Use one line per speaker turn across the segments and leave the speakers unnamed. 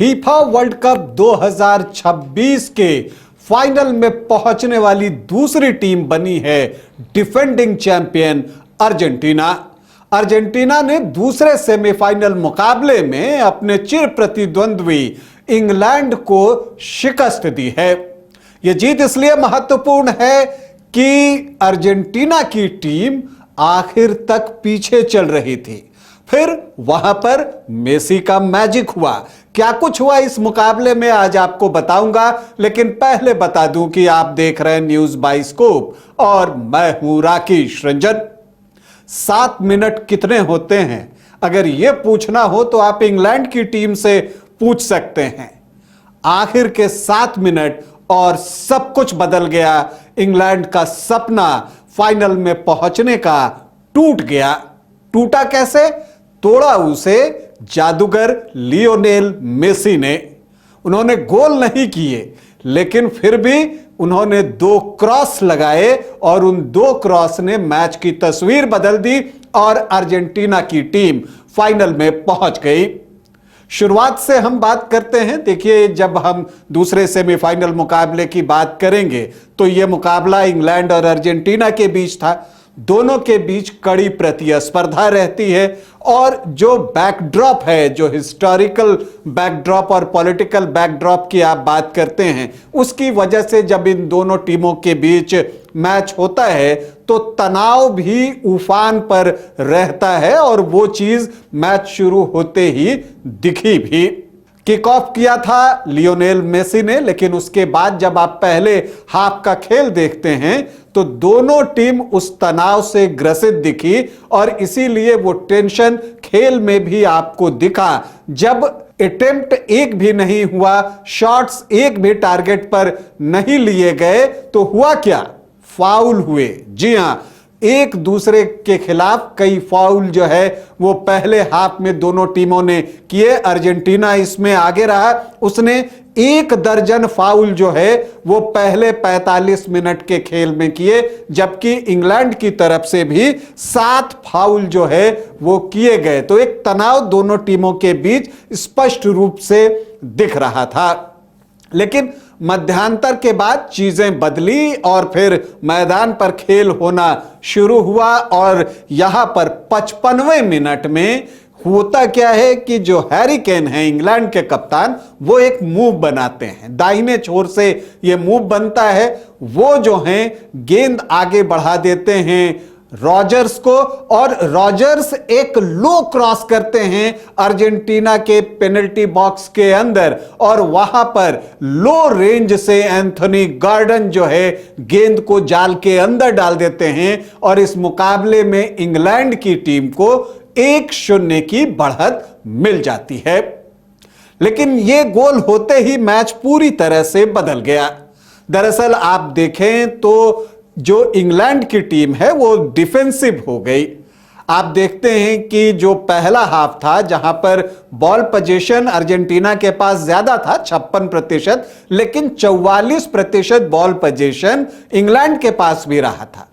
FIFA world cup 2026 के final में पहुंचने वाली दूसरी टीम बनी है डिफेंडिंग चैंपियन अर्जेंटीना। अर्जेंटीना ने दूसरे सेमीफाइनल मुकाबले में अपने चिर प्रतिद्वंद्वी इंग्लैंड को शिकस्त दी है। यह जीत इसलिए महत्वपूर्ण है कि अर्जेंटीना की टीम आखिर तक पीछे चल रही थी, फिर वहां पर मेसी का मैजिक हुआ। क्या कुछ हुआ इस मुकाबले में आज आपको बताऊंगा, लेकिन पहले बता दूं कि आप देख रहे हैं न्यूज बाइस्कोप और मैं हूं राकेश रंजन। 7 मिनट कितने होते हैं, अगर यह पूछना हो तो आप इंग्लैंड की टीम से पूछ सकते हैं। आखिर के 7 मिनट और सब कुछ बदल गया। इंग्लैंड का सपना फाइनल में पहुंचने का टूट गया। टूटा कैसे? तोड़ा उसे जादूगर लियोनेल मेसी ने। उन्होंने गोल नहीं किए, लेकिन फिर भी उन्होंने 2 क्रॉस लगाए और उन 2 क्रॉस ने मैच की तस्वीर बदल दी और अर्जेंटीना की टीम फाइनल में पहुंच गई। शुरुआत से हम बात करते हैं। देखिए, जब हम दूसरे सेमीफाइनल मुकाबले की बात करेंगे तो यह मुकाबला इंग्लैंड और अर्जेंटीना के बीच था। दोनों के बीच कड़ी प्रतिस्पर्धा रहती है और जो बैकड्रॉप है, जो हिस्टोरिकल बैकड्रॉप और पॉलिटिकल बैकड्रॉप की आप बात करते हैं, उसकी वजह से जब इन दोनों टीमों के बीच मैच होता है तो तनाव भी उफान पर रहता है और वो चीज मैच शुरू होते ही दिखी भी। किक ऑफ किया था लियोनेल मेसी ने, लेकिन उसके बाद जब आप पहले हाफ का खेल देखते हैं तो दोनों टीम उस तनाव से ग्रसित दिखी और इसीलिए वो टेंशन खेल में भी आपको दिखा। जब अटेम्प्ट एक भी नहीं हुआ, शॉट्स एक भी टारगेट पर नहीं लिए गए, तो हुआ क्या? फाउल हुए। जी हां, एक दूसरे के खिलाफ कई फाउल जो है वो पहले हाफ में दोनों टीमों ने किए। अर्जेंटीना इसमें आगे रहा, उसने 1 दर्जन फाउल जो है वो पहले 45 मिनट के खेल में किए, जबकि इंग्लैंड की तरफ से भी 7 फाउल जो है वो किए गए। तो एक तनाव दोनों टीमों के बीच स्पष्ट रूप से दिख रहा था। लेकिन मध्यांतर के बाद चीजें बदली और फिर मैदान पर खेल होना शुरू हुआ और यहां पर 55वें मिनट में होता क्या है कि जो हैरी केन है, इंग्लैंड के कप्तान, वो एक मूव बनाते हैं। दाहिने छोर से ये मूव बनता है। वो जो हैं गेंद आगे बढ़ा देते हैं रॉजर्स को और रॉजर्स एक लो क्रॉस करते हैं अर्जेंटीना के पेनल्टी बॉक्स के अंदर और वहां पर लो रेंज से एंथोनी गॉर्डन जो है गेंद को जाल के अंदर डाल देते हैं और इस मुकाबले में इंग्लैंड की टीम को 1-0 की बढ़त मिल जाती है। लेकिन यह गोल होते ही मैच पूरी तरह से बदल गया। दरअसल आप देखें तो जो इंग्लैंड की टीम है वो डिफेंसिव हो गई। आप देखते हैं कि जो पहला हाफ था, जहां पर बॉल पोजीशन अर्जेंटीना के पास ज्यादा था 56%, लेकिन 44% बॉल पोजीशन इंग्लैंड के पास भी रहा था।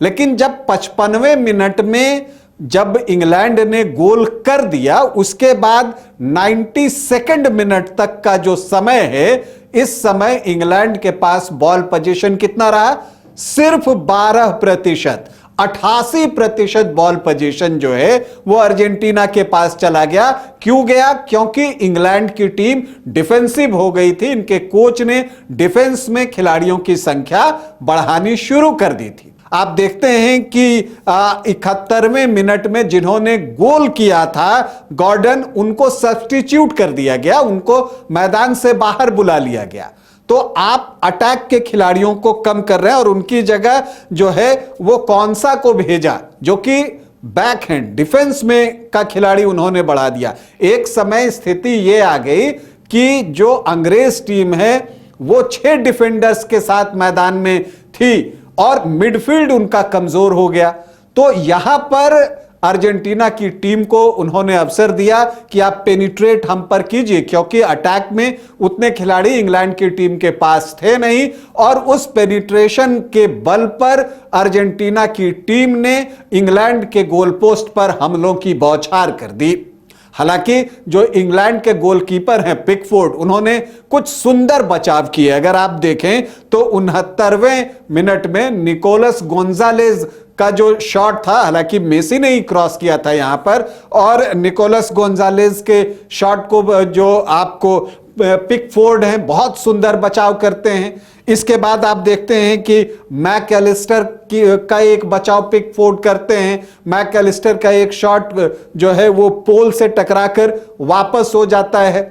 लेकिन जब 55वें मिनट में जब इंग्लैंड ने गोल कर दिया, उसके बाद 92 मिनट तक का जो समय है, इस समय इंग्लैंड के पास बॉल पोजीशन कितना रहा? सिर्फ 12%। 88% बॉल पोजीशन जो है वो अर्जेंटीना के पास चला गया। क्यों गया? क्योंकि इंग्लैंड की टीम डिफेंसिव हो गई थी। इनके कोच ने डिफेंस में खिलाड़ियों की संख्या बढ़ानी शुरू कर दी थी। आप देखते हैं कि 71वें मिनट में जिन्होंने गोल किया था गॉर्डन, उनको सब्स्टिट्यूट कर दिया गया, उनको मैदान से बाहर बुला लिया गया। तो आप अटैक के खिलाड़ियों को कम कर रहे हैं और उनकी जगह जो है वो कौनसा को भेजा, जो कि बैक हैंड डिफेंस में का खिलाड़ी उन्होंने बढ़ा दिया। एक समय स्थिति ये आ गई कि जो अंग्रेज टीम है वो 6 डिफेंडर्स के साथ मैदान में थी और मिडफील्ड उनका कमजोर हो गया। तो यहां पर अर्जेंटीना की टीम को उन्होंने अवसर दिया कि आप पेनिट्रेट हम पर कीजिए, क्योंकि अटैक में उतने खिलाड़ी इंग्लैंड की टीम के पास थे नहीं और उस पेनिट्रेशन के बल पर अर्जेंटीना की टीम ने इंग्लैंड के गोल पोस्ट पर हमलों की बौछार कर दी। हालांकि जो इंग्लैंड के गोलकीपर हैं पिकफोर्ड, उन्होंने कुछ सुंदर बचाव किए। अगर आप देखें तो 69वें मिनट में निकोलस गोंजालेज का जो शॉट था, हालांकि मेसी ने ही क्रॉस किया था यहां पर, और निकोलस गोंजालेज के शॉट को जो आपको पिकफोर्ड हैं बहुत सुंदर बचाव करते हैं। इसके बाद आप देखते हैं कि मैकएलिस्टर का एक बचाव पिकफोर्ड करते हैं। मैकएलिस्टर का एक शॉट जो है वो पोल से टकराकर वापस हो जाता है।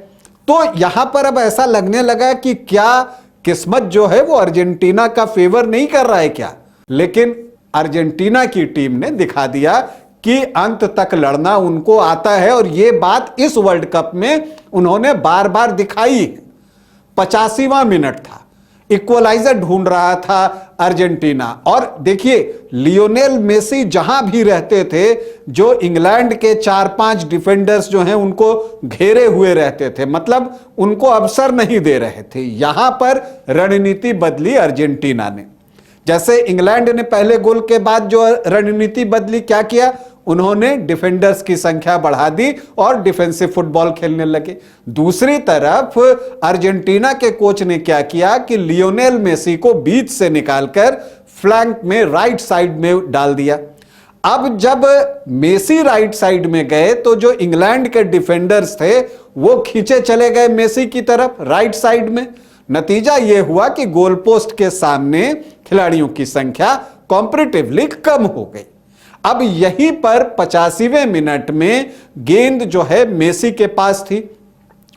तो यहां पर अब ऐसा लगने लगा कि क्या किस्मत जो है वो अर्जेंटीना का फेवर नहीं कर रहा है क्या? लेकिन अर्जेंटीना की टीम ने दिखा दिया कि अंत तक लड़ना उनको आता है, और यह बात इस वर्ल्ड कप में उन्होंने बार बार दिखाई। 85वां मिनट था, इक्वलाइजर ढूंढ रहा था अर्जेंटीना, और देखिए लियोनेल मेसी जहां भी रहते थे, जो इंग्लैंड के 4-5 डिफेंडर्स जो हैं उनको घेरे हुए रहते थे, मतलब उनको अवसर नहीं दे रहे थे। यहां पर रणनीति बदली अर्जेंटीना ने। जैसे इंग्लैंड ने पहले गोल के बाद जो रणनीति बदली, क्या किया? उन्होंने डिफेंडर्स की संख्या बढ़ा दी और डिफेंसिव फुटबॉल खेलने लगे। दूसरी तरफ अर्जेंटीना के कोच ने क्या किया कि लियोनेल मेसी को बीच से निकालकर फ्लैंक में राइट साइड में डाल दिया। अब जब मेसी राइट साइड में गए तो जो इंग्लैंड के डिफेंडर्स थे वो खींचे चले गए मेसी की तरफ राइट साइड में। नतीजा यह हुआ कि गोल पोस्ट के सामने खिलाड़ियों की संख्या कॉम्पैरेटिवली कम हो गई। अब यहीं पर 85वें मिनट में गेंद जो है मेसी के पास थी।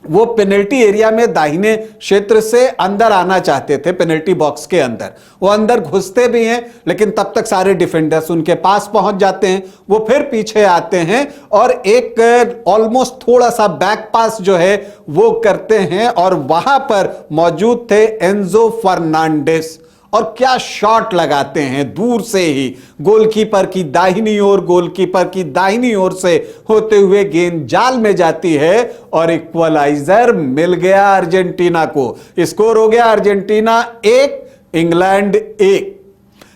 वो पेनल्टी एरिया में दाहिने क्षेत्र से अंदर आना चाहते थे, पेनल्टी बॉक्स के अंदर। वो अंदर घुसते भी हैं, लेकिन तब तक सारे डिफेंडर्स उनके पास पहुंच जाते हैं। वो फिर पीछे आते हैं और एक ऑलमोस्ट थोड़ा सा बैक पास जो है वो करते हैं, और वहां पर मौजूद थे एंजो फर्नांडिस, और क्या शॉट लगाते हैं दूर से ही, गोलकीपर की दाहिनी ओर, गोलकीपर की दाहिनी ओर से होते हुए गेंद जाल में जाती है, और इक्वलाइजर मिल गया अर्जेंटीना को। स्कोर हो गया अर्जेंटीना 1 इंग्लैंड 1।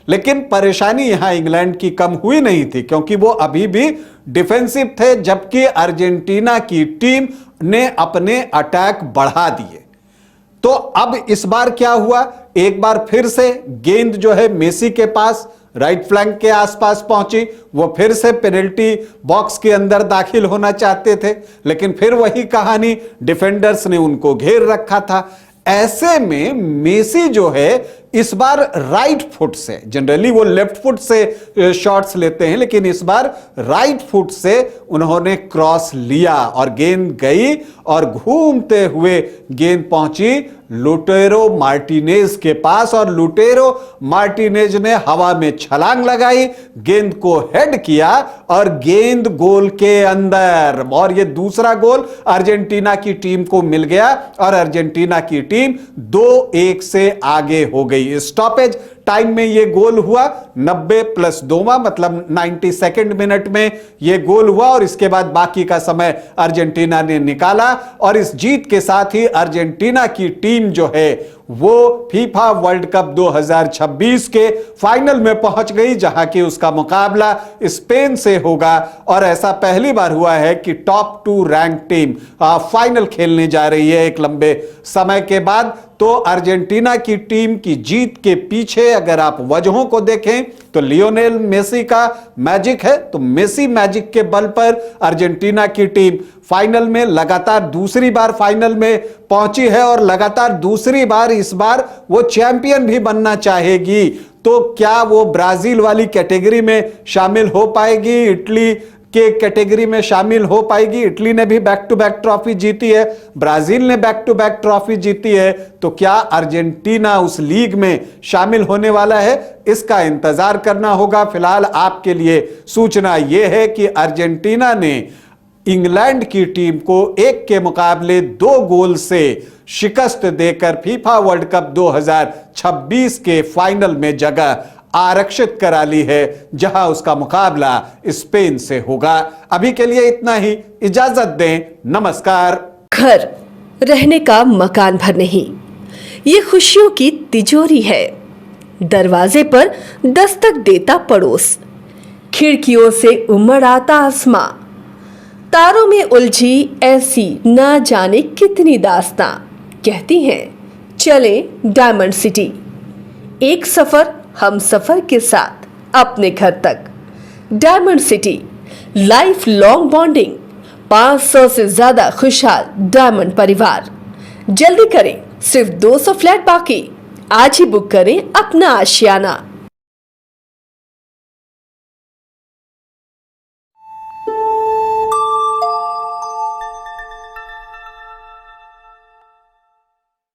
लेकिन परेशानी यहां इंग्लैंड की कम हुई नहीं थी, क्योंकि वो अभी भी डिफेंसिव थे, जबकि अर्जेंटीना की टीम ने अपने अटैक बढ़ा दिए। तो अब इस बार क्या हुआ? एक बार फिर से गेंद जो है मेसी के पास राइट फ्लैंक के आसपास पहुंची। वो फिर से पेनल्टी बॉक्स के अंदर दाखिल होना चाहते थे, लेकिन फिर वही कहानी, डिफेंडर्स ने उनको घेर रखा था। ऐसे में मेसी जो है इस बार राइट फुट से, जनरली वो लेफ्ट फुट से शॉट्स लेते हैं, लेकिन इस बार राइट फुट से उन्होंने क्रॉस लिया और गेंद गई और घूमते हुए गेंद पहुंची लुटेरो मार्टिनेज के पास, और लुटेरो मार्टिनेज ने हवा में छलांग लगाई, गेंद को हेड किया और गेंद गोल के अंदर। और ये दूसरा गोल अर्जेंटीना की टीम को मिल गया और अर्जेंटीना की टीम 2-1 से आगे हो गई। स्टॉपेज टाइम में यह गोल हुआ, 90+2 मतलब 92 मिनट में यह गोल हुआ, और इसके बाद बाकी का समय अर्जेंटीना ने निकाला, और इस जीत के साथ ही अर्जेंटीना की टीम जो है वो फीफा वर्ल्ड कप 2026 के फाइनल में पहुंच गई, जहां की उसका मुकाबला स्पेन से होगा। और ऐसा पहली बार हुआ है कि टॉप 2 रैंक टीम फाइनल खेलने जा रही है एक लंबे समय के बाद। तो अर्जेंटीना की टीम की जीत के पीछे अगर आप वजहों को देखें तो लियोनेल मेसी का मैजिक है। तो मेसी मैजिक के बल पर अर्जेंटीना की टीम फाइनल में लगातार दूसरी बार फाइनल में पहुंची है, और लगातार दूसरी बार इस बार वो चैंपियन भी बनना चाहेगी। तो क्या वो ब्राजील वाली कैटेगरी में शामिल हो पाएगी, इटली के कैटेगरी में शामिल हो पाएगी? इटली ने भी बैक टू बैक ट्रॉफी जीती है, ब्राजील ने बैक टू बैक ट्रॉफी जीती है, तो क्या अर्जेंटीना उस लीग में शामिल होने वाला है? इसका इंतजार करना होगा। फिलहाल आपके लिए सूचना यह है कि अर्जेंटीना ने इंग्लैंड की टीम को 1 के मुकाबले 2 गोल से शिकस्त देकर फीफा वर्ल्ड कप 2026 के फाइनल में जगह आरक्षित करा ली है, जहां उसका मुकाबला स्पेन से होगा। अभी के लिए इतना ही, इजाजत दें, नमस्कार।
घर रहने का मकान भर नहीं, ये खुशियों की तिजोरी है। दरवाजे पर दस्तक देता पड़ोस, खिड़कियों से उमड़ आता आसमां, तारों में उलझी ऐसी ना जाने कितनी दास्तां कहती हैं चले डायमंड सिटी। एक सफर हम सफर के साथ अपने घर तक। Diamond city life long bonding, 500 से ज्यादा खुशहाल डायमंड परिवार। जल्दी करें, सिर्फ 200 फ्लैट बाकी। आज ही बुक करें अपना आशियाना।